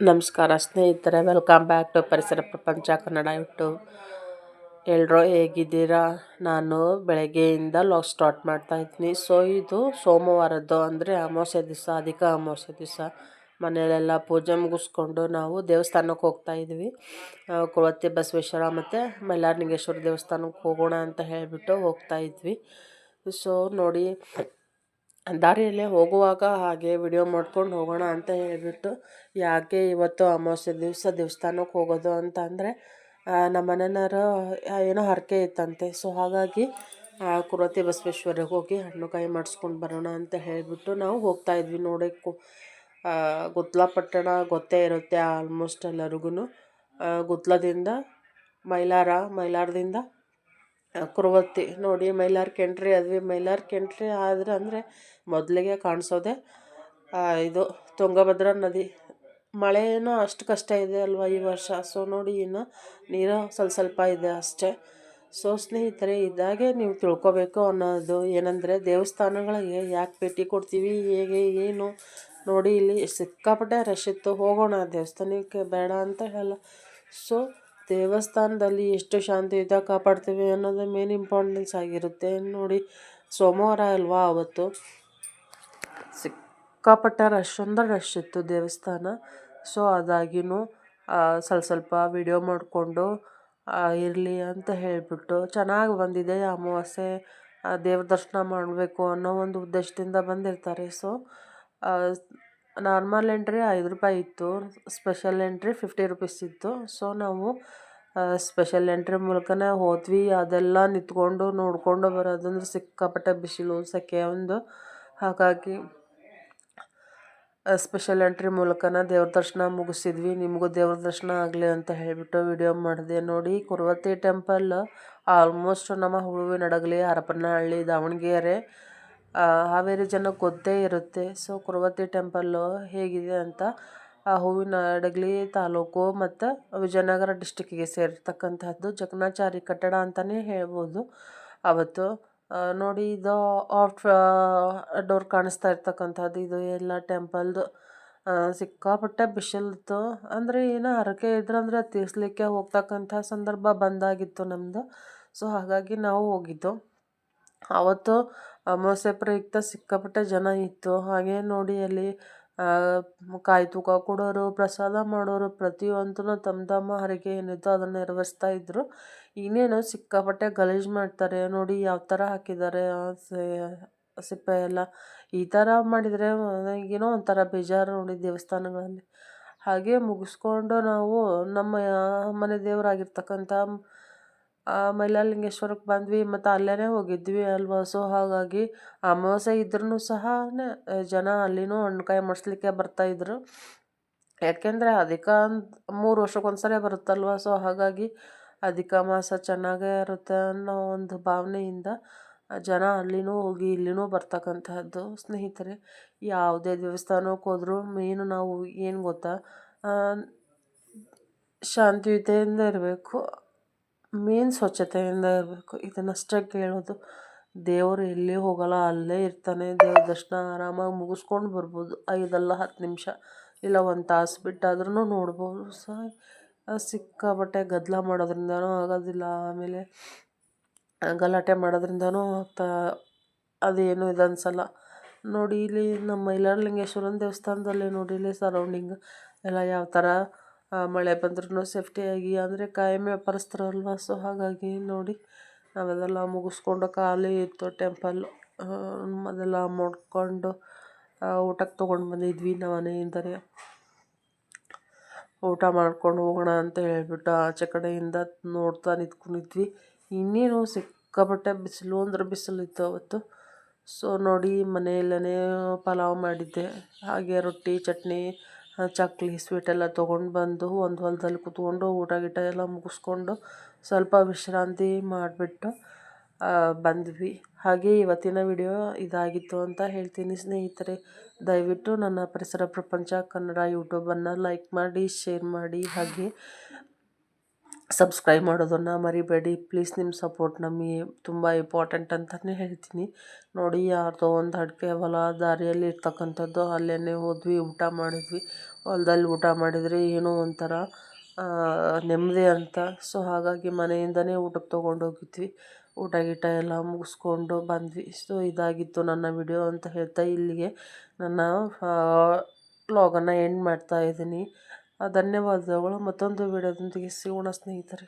ನಮಸ್ಕಾರ ಸ್ನೇಹಿತರೆ, welcome back to ಪರಿಸರ ಪ್ರಪಂಚ ಕನ್ನಡ ಯೂಟ್ಯೂಬ್. ಎಲ್ಲರೂ ಹೇಗಿದ್ದೀರಾ? ನಾನು ಬೆಳಗ್ಗೆಯಿಂದ ಲಾಗ್ ಸ್ಟಾರ್ಟ್ ಮಾಡ್ತಾ ಇದ್ದೀನಿ. ಸೊ ಇದು ಸೋಮವಾರದ್ದು, ಅಂದರೆ ಅಮಾವಾಸ್ಯೆ ದಿವಸ, ಅಧಿಕ ಅಮಾವಾಸ್ಯೆ ದಿವಸ ಮನೆಯಲ್ಲೆಲ್ಲ ಪೂಜೆ ಮುಗಿಸ್ಕೊಂಡು ನಾವು ದೇವಸ್ಥಾನಕ್ಕೆ ಹೋಗ್ತಾ ಇದ್ವಿ. ಕುಳತಿ ಬಸವೇಶ್ವರ ಮತ್ತು ಮೈಲಾರಲಿಂಗೇಶ್ವರ ದೇವಸ್ಥಾನಕ್ಕೆ ಹೋಗೋಣ ಅಂತ ಹೇಳಿಬಿಟ್ಟು ಹೋಗ್ತಾ ಇದ್ವಿ. ಸೊ ನೋಡಿ, ದಾರಿಯಲ್ಲೇ ಹೋಗುವಾಗ ಹಾಗೆ ವಿಡಿಯೋ ಮಾಡ್ಕೊಂಡು ಹೋಗೋಣ ಅಂತ ಹೇಳಿಬಿಟ್ಟು, ಯಾಕೆ ಇವತ್ತು ಅಮಾವಾಸ್ಯೆ ದಿವಸ ದೇವಸ್ಥಾನಕ್ಕೆ ಹೋಗೋದು ಅಂತ ಅಂದರೆ, ನಮ್ಮ ಮನೆಯವರು ಏನೋ ಹರಕೆ ಇತ್ತಂತೆ. ಸೊ ಹಾಗಾಗಿ ಕುರತಿ ಬಸವೇಶ್ವರಿಗೆ ಹೋಗಿ ಹಣ್ಣು ಕಾಯಿ ಮಾಡಿಸ್ಕೊಂಡು ಬರೋಣ ಅಂತ ಹೇಳಿಬಿಟ್ಟು ನಾವು ಹೋಗ್ತಾ ಇದ್ವಿ. ನೋಡಿ, ಗುತ್ಲ ಪಟ್ಟಣ ಗೊತ್ತೇ ಇರುತ್ತೆ ಆಲ್ಮೋಸ್ಟ್ ಎಲ್ಲರಿಗೂ. ಗುತ್ಲದಿಂದ ಮೈಲಾರದಿಂದ ಕುರುವತ್ತಿ. ನೋಡಿ, ಮೈಲಾರಕ್ಕೆ ಎಂಟ್ರಿ ಆದ್ವಿ. ಮೈಲಾರಕ್ಕೆ ಎಂಟ್ರಿ ಆದ್ರೆ ಅಂದರೆ ಮೊದಲಿಗೆ ಕಾಣಿಸೋದೆ ಇದು ತುಂಗಭದ್ರಾ ನದಿ. ಮಳೆ ಏನೋ ಅಷ್ಟು ಕಷ್ಟ ಇದೆ ಅಲ್ವಾ ಈ ವರ್ಷ. ಸೊ ನೋಡಿ, ಇನ್ನು ನೀರು ಸ್ವಲ್ಪ ಇದೆ ಅಷ್ಟೇ. ಸೊ ಸ್ನೇಹಿತರೆ, ಇದಾಗೆ ನೀವು ತಿಳ್ಕೊಬೇಕು ಅನ್ನೋದು ಏನಂದರೆ, ದೇವಸ್ಥಾನಗಳಿಗೆ ಯಾಕೆ ಭೇಟಿ ಕೊಡ್ತೀವಿ, ಹೇಗೆ ಏನು ನೋಡಿ. ಇಲ್ಲಿ ಸಿಕ್ಕಾಪಟ್ಟೆ ರಶ್ ಇತ್ತು. ಹೋಗೋಣ ದೇವಸ್ಥಾನಕ್ಕೆ, ಬೇಡ ಅಂತ ಹೇಳಲ್ಲ. ಸೊ ದೇವಸ್ಥಾನದಲ್ಲಿ ಎಷ್ಟು ಶಾಂತಿಯುತ ಕಾಪಾಡ್ತೀವಿ ಅನ್ನೋದು ಮೇನ್ ಇಂಪಾರ್ಟೆನ್ಸ್ ಆಗಿರುತ್ತೆ. ನೋಡಿ, ಸೋಮವಾರ ಅಲ್ವಾ ಅವತ್ತು ಸಿಕ್ಕಾಪಟ್ಟೆ ರಶ್ ಅಂದರೆ ರಶ್ ಇತ್ತು ದೇವಸ್ಥಾನ. ಸೊ ಅದಾಗಿನೂ ಸ್ವಲ್ಪ ವಿಡಿಯೋ ಮಾಡಿಕೊಂಡು ಇರಲಿ ಅಂತ ಹೇಳಿಬಿಟ್ಟು, ಚೆನ್ನಾಗಿ ಬಂದಿದೆ ಅಮಾವಾಸ್ಯೆ, ದೇವ್ರ ದರ್ಶನ ಮಾಡಬೇಕು ಅನ್ನೋ ಒಂದು ಉದ್ದೇಶದಿಂದ ಬಂದಿರ್ತಾರೆ. ಸೊ ನಾರ್ಮಲ್ ಎಂಟ್ರಿ 5 ರೂಪಾಯಿ ಇತ್ತು, ಸ್ಪೆಷಲ್ ಎಂಟ್ರಿ 50 ರೂಪೀಸ್ ಇತ್ತು. ಸೊ ನಾವು ಸ್ಪೆಷಲ್ ಎಂಟ್ರಿ ಮೂಲಕನೇ ಹೋದ್ವಿ. ಅದೆಲ್ಲ ನಿಂತ್ಕೊಂಡು ನೋಡಿಕೊಂಡು ಬರೋದಂದ್ರೆ ಸಿಕ್ಕಾಪಟ್ಟೆ ಬಿಸಿಲು, ಸೆಕೆ ಒಂದು. ಹಾಗಾಗಿ ಸ್ಪೆಷಲ್ ಎಂಟ್ರಿ ಮೂಲಕನ ದೇವ್ರ ದರ್ಶನ ಮುಗಿಸಿದ್ವಿ. ನಿಮಗೂ ದೇವ್ರ ದರ್ಶನ ಆಗಲಿ ಅಂತ ಹೇಳಿಬಿಟ್ಟು ವಿಡಿಯೋ ಮಾಡಿದೆ. ನೋಡಿ, ಕುರುವತ್ತಿ ಟೆಂಪಲ್ ಆಲ್ಮೋಸ್ಟ್ ನಮ್ಮ ಹೂವಿನಡಗಲಿ, ಹರಪನಹಳ್ಳಿ, ದಾವಣಗೆರೆ, ಹಾವೇರಿ ಜನಕ್ಕೆ ಗೊತ್ತೇ ಇರುತ್ತೆ. ಸೊ ಕುರುವತ್ತಿ ಟೆಂಪಲ್ಲು ಹೇಗಿದೆ ಅಂತ, ಹೂವಿನಡಗಲಿ ತಾಲೂಕು ಮತ್ತು ವಿಜಯನಗರ ಡಿಸ್ಟಿಕ್ಕಿಗೆ ಸೇರಿರ್ತಕ್ಕಂಥದ್ದು ಜಕಣಾಚಾರಿ ಕಟ್ಟಡ ಅಂತಲೇ ಹೇಳ್ಬೋದು. ಅವತ್ತು ನೋಡಿ, ಇದು ಡೋರ್ ಕಾಣಿಸ್ತಾ ಇರ್ತಕ್ಕಂಥದ್ದು ಇದು ಎಲ್ಲ ಟೆಂಪಲ್ದು. ಸಿಕ್ಕಾಪಟ್ಟೆ ಬಿಸಿಲಿತ್ತು. ಅಂದರೆ ಏನೋ ಹರಕೆ ಇದ್ರಂದರೆ ತೀರಿಸ್ಲಿಕ್ಕೆ ಹೋಗ್ತಕ್ಕಂಥ ಸಂದರ್ಭ ಬಂದಾಗಿತ್ತು ನಮ್ಮದು. ಸೊ ಹಾಗಾಗಿ ನಾವು ಹೋಗಿದ್ದು. ಆವತ್ತು ಅಮಾವಾಸ್ಯೆ ಪ್ರಯುಕ್ತ ಸಿಕ್ಕಾಪಟ್ಟೆ ಜನ ಇತ್ತು. ಹಾಗೆ ನೋಡಿ, ಅಲ್ಲಿ ಕಾಯಿ ತೂಕ ಕೊಡೋರು, ಪ್ರಸಾದ ಮಾಡೋರು, ಪ್ರತಿಯೊಂದೂ ತಮ್ಮ ಹರಕೆ ಏನಿತ್ತು ಅದನ್ನು ನೆರವೇರಿಸ್ತಾ ಇದ್ದರು. ಇನ್ನೇನು ಸಿಕ್ಕಾಪಟ್ಟೆ ಗಲೀಜು ಮಾಡ್ತಾರೆ ನೋಡಿ, ಯಾವ ಥರ ಹಾಕಿದ್ದಾರೆ ಸಿಪ್ಪೆ ಎಲ್ಲ. ಈ ಥರ ಮಾಡಿದರೆ ಏನೋ ಒಂಥರ ಬೇಜಾರು ನೋಡಿ ದೇವಸ್ಥಾನಗಳಲ್ಲಿ. ಹಾಗೆ ಮುಗಿಸ್ಕೊಂಡು ನಾವು ನಮ್ಮ ಮನೆ ದೇವರಾಗಿರ್ತಕ್ಕಂಥ ಮೈಲಾರಲಿಂಗೇಶ್ವರಕ್ಕೆ ಬಂದ್ವಿ. ಮತ್ತು ಅಲ್ಲೇ ಹೋಗಿದ್ವಿ ಅಲ್ವಾ. ಸೊ ಹಾಗಾಗಿ ಅಮಾವಾಸ್ಯೆ ಇದ್ರೂ ಸಹ ಜನ ಅಲ್ಲಿನೂ ಹಣ್ಣುಕಾಯಿ ಮಾಡಿಸ್ಲಿಕ್ಕೆ ಬರ್ತಾಯಿದ್ರು. ಯಾಕೆಂದರೆ ಅಧಿಕ 3 ವರ್ಷಕ್ಕೊಂದ್ಸರಿ ಬರುತ್ತಲ್ವ. ಸೊ ಹಾಗಾಗಿ ಅಧಿಕ ಮಾಸ ಚೆನ್ನಾಗೇ ಇರುತ್ತೆ ಅನ್ನೋ ಒಂದು ಭಾವನೆಯಿಂದ ಜನ ಅಲ್ಲಿನೂ ಹೋಗಿ ಇಲ್ಲಿನೂ ಬರ್ತಕ್ಕಂಥದ್ದು. ಸ್ನೇಹಿತರೆ, ಯಾವುದೇ ದೇವಸ್ಥಾನಕ್ಕೆ ಹೋದರೂ ಮೇನು ನಾವು ಏನು ಗೊತ್ತಾ, ಶಾಂತಿಯುತೆಯಿಂದ ಇರಬೇಕು, ಮೇನ್ ಸ್ವಚ್ಛತೆಯಿಂದ ಇರಬೇಕು. ಇದನ್ನಷ್ಟೇ ಕೇಳೋದು. ದೇವರು ಎಲ್ಲಿ ಹೋಗಲ್ಲ, ಅಲ್ಲೇ ಇರ್ತಾನೆ. ದೇವ್ರ ದರ್ಶನ ಆರಾಮಾಗಿ ಮುಗಿಸ್ಕೊಂಡು ಬರ್ಬೋದು. 5 ಅಲ್ಲ 10 ನಿಮಿಷ, ಇಲ್ಲ 1 ತಾಸು ಬಿಟ್ಟಾದ್ರೂ ನೋಡ್ಬೋದು. ಸೊ ಸಿಕ್ಕಾಪಟ್ಟೆ ಗದ್ದಲ ಮಾಡೋದ್ರಿಂದನೂ ಆಗೋದಿಲ್ಲ, ಆಮೇಲೆ ಗಲಾಟೆ ಮಾಡೋದ್ರಿಂದನೂ ಅದೇನು ಇದು ಅನ್ಸಲ್ಲ. ನೋಡಿ, ಇಲ್ಲಿ ನಮ್ಮ ಮೈಲಾರಲಿಂಗೇಶ್ವರನ ದೇವಸ್ಥಾನದಲ್ಲಿ ನೋಡಿ, ಇಲ್ಲಿ ಸರೌಂಡಿಂಗ್ ಎಲ್ಲ ಯಾವ ಥರ ಮಳೆ ಬಂದ್ರೂ ಸೇಫ್ಟಿಯಾಗಿ, ಅಂದರೆ ಕಾಯಂ ವ್ಯಾಪಾರಸ್ಥರಲ್ವ. ಸೊ ಹಾಗಾಗಿ ನೋಡಿ, ನಾವೆಲ್ಲ ಮುಗಿಸ್ಕೊಂಡು ಖಾಲಿ ಇತ್ತು ಟೆಂಪಲ್ಲು. ಅದೆಲ್ಲ ಮಾಡ್ಕೊಂಡು ಊಟಕ್ಕೆ ತೊಗೊಂಡು ಬಂದಿದ್ವಿ ನಮ್ಮ ಮನೆಯಿಂದಲೇ. ಊಟ ಮಾಡ್ಕೊಂಡು ಹೋಗೋಣ ಅಂತ ಹೇಳಿಬಿಟ್ಟು ಆಚೆ ಕಡೆಯಿಂದ ನೋಡ್ತಾ ನಿಂತ್ಕೊಂಡಿದ್ವಿ. ಇನ್ನೇನು ಸಿಕ್ಕಾಪಟ್ಟೆ ಬಿಸಿಲು ಅಂದರೆ ಬಿಸಿಲಿತ್ತು ಅವತ್ತು. ಸೊ ನೋಡಿ, ಮನೆಯಲ್ಲೇ ಪಲಾವ್ ಮಾಡಿದ್ದೆ, ಹಾಗೆ ರೊಟ್ಟಿ, ಚಟ್ನಿ, ಚಕ್ಲಿ, ಸ್ವೀಟೆಲ್ಲ ತೊಗೊಂಡು ಬಂದು ಒಂದು ಹೊಲದಲ್ಲಿ ಕೂತ್ಕೊಂಡು ಊಟ ಗೀಟ ಎಲ್ಲ ಮುಗಿಸ್ಕೊಂಡು ಸ್ವಲ್ಪ ವಿಶ್ರಾಂತಿ ಮಾಡಿಬಿಟ್ಟು ಬಂದ್ವಿ. ಹಾಗೆ ಇವತ್ತಿನ ವಿಡಿಯೋ ಇದಾಗಿತ್ತು ಅಂತ ಹೇಳ್ತೀನಿ ಸ್ನೇಹಿತರೆ. ದಯವಿಟ್ಟು ನನ್ನ ಪರಿಸರ ಪ್ರಪಂಚ ಕನ್ನಡ ಯೂಟ್ಯೂಬನ್ನು ಲೈಕ್ ಮಾಡಿ, ಶೇರ್ ಮಾಡಿ, ಹಾಗೆ ಸಬ್ಸ್ಕ್ರೈಬ್ ಮಾಡೋದನ್ನು ಮರಿಬೇಡಿ ಪ್ಲೀಸ್. ನಿಮ್ಮ ಸಪೋರ್ಟ್ ನಮಗೆ ತುಂಬ ಇಂಪಾರ್ಟೆಂಟ್ ಅಂತಲೇ ಹೇಳ್ತೀನಿ. ನೋಡಿ ಯಾರ್ದೋ ಒಂದು ಅಡಿಕೆ ಹೊಲ ದಾರಿಯಲ್ಲಿ ಇರ್ತಕ್ಕಂಥದ್ದು, ಅಲ್ಲೇ ಹೋದ್ವಿ, ಊಟ ಮಾಡಿದ್ವಿ. ಹೊಲದಲ್ಲಿ ಊಟ ಮಾಡಿದರೆ ಏನೋ ಒಂಥರ ನೆಮ್ಮದಿ ಅಂತ. ಸೊ ಹಾಗಾಗಿ ಮನೆಯಿಂದನೇ ಊಟಕ್ಕೆ ತೊಗೊಂಡೋಗಿದ್ವಿ. ಊಟ ಗೀಟ ಎಲ್ಲ ಮುಗಿಸ್ಕೊಂಡು ಬಂದ್ವಿ. ಸೊ ಇದಾಗಿತ್ತು ನನ್ನ ವಿಡಿಯೋ ಅಂತ ಹೇಳ್ತಾ ಇಲ್ಲಿಗೆ ನನ್ನ ವ್ಲಾಗನ್ನು ಎಂಡ್ ಮಾಡ್ತಾಯಿದ್ದೀನಿ. ಧನ್ಯವಾದಗಳು. ಮತ್ತೊಂದು ವಿಡಿಯೋದೊಂದಿಗೆ ಸಿಗೋಣ ಸ್ನೇಹಿತರೆ.